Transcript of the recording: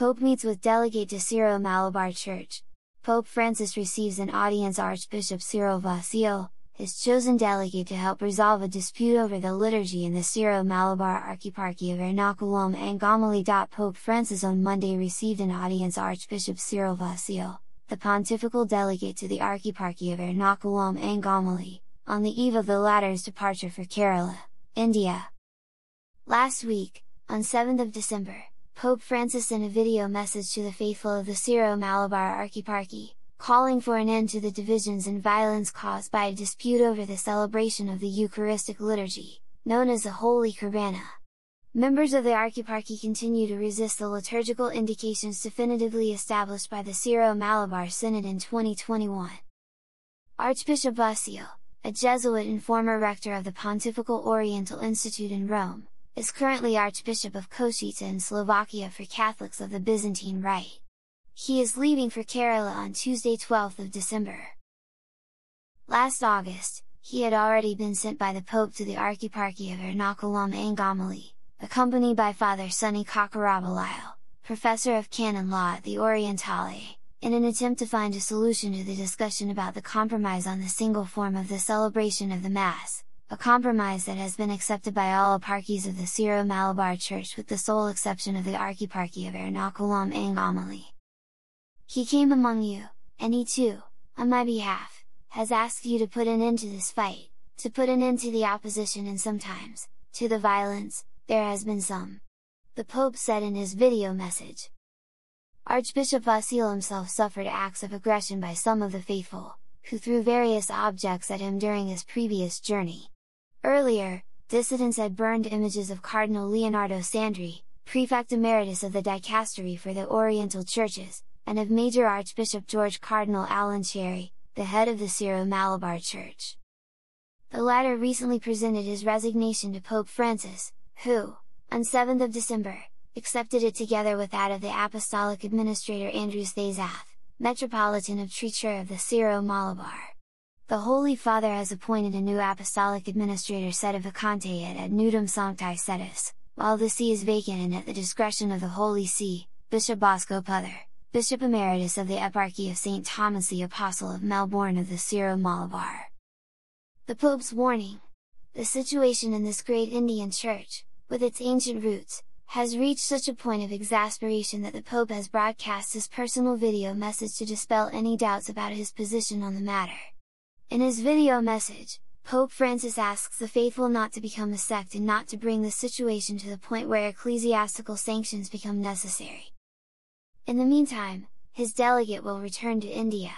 Pope meets with delegate to Syro-Malabar Church. Pope Francis receives an audience Archbishop Syro, his chosen delegate to help resolve a dispute over the liturgy in the Syro-Malabar Archdiocese of Ernakulam and Gamali. Pope Francis on Monday received an audience Archbishop Syro, the pontifical delegate to the Archdiocese of Ernakulam and Gamali, on the eve of the latter's departure for Kerala, India. Last week, on 7th of December, Pope Francis sent a video message to the faithful of the Syro-Malabar Archdiocese, calling for an end to the divisions and violence caused by a dispute over the celebration of the Eucharistic liturgy, known as the Holy Kurbana. Members of the Archdiocese continue to resist the liturgical indications definitively established by the Syro-Malabar Synod in 2021. Archbishop Basil, a Jesuit and former rector of the Pontifical Oriental Institute in Rome, is currently Archbishop of Košice in Slovakia for Catholics of the Byzantine Rite. He is leaving for Kerala on Tuesday 12th of December. Last August, he had already been sent by the Pope to the Archdiocese of Ernakulam and Gamali, accompanied by Father Sunny Kakarabalayil, Professor of Canon Law at the Orientale, in an attempt to find a solution to the discussion about the compromise on the single form of the celebration of the Mass, a compromise that has been accepted by all eparchies of the Syro-Malabar Church with the sole exception of the Archdiocese of Ernakulam and Gamali. He came among you, and he too, on my behalf, has asked you to put an end to this fight, to put an end to the opposition and sometimes, to the violence, there has been some. The Pope said in his video message. Archbishop Basil himself suffered acts of aggression by some of the faithful, who threw various objects at him during his previous journey. Earlier, dissidents had burned images of Cardinal Leonardo Sandri, Prefect Emeritus of the Dicastery for the Oriental Churches, and of Major Archbishop George Cardinal Alan Cherry, the head of the Syro-Malabar Church. The latter recently presented his resignation to Pope Francis, who, on 7th of December, accepted it together with that of the Apostolic Administrator Andrews Thesath, Metropolitan of Trichur of the Syro-Malabar. The Holy Father has appointed a new Apostolic Administrator Sedevacante et ad nudum Sancti Sedis, while the see is vacant and at the discretion of the Holy See, Bishop Bosco Puther, Bishop Emeritus of the Eparchy of St. Thomas the Apostle of Melbourne of the Syro-Malabar. The Pope's warning: the situation in this great Indian church, with its ancient roots, has reached such a point of exasperation that the Pope has broadcast his personal video message to dispel any doubts about his position on the matter. In his video message, Pope Francis asks the faithful not to become a sect and not to bring the situation to the point where ecclesiastical sanctions become necessary. In the meantime, his delegate will return to India.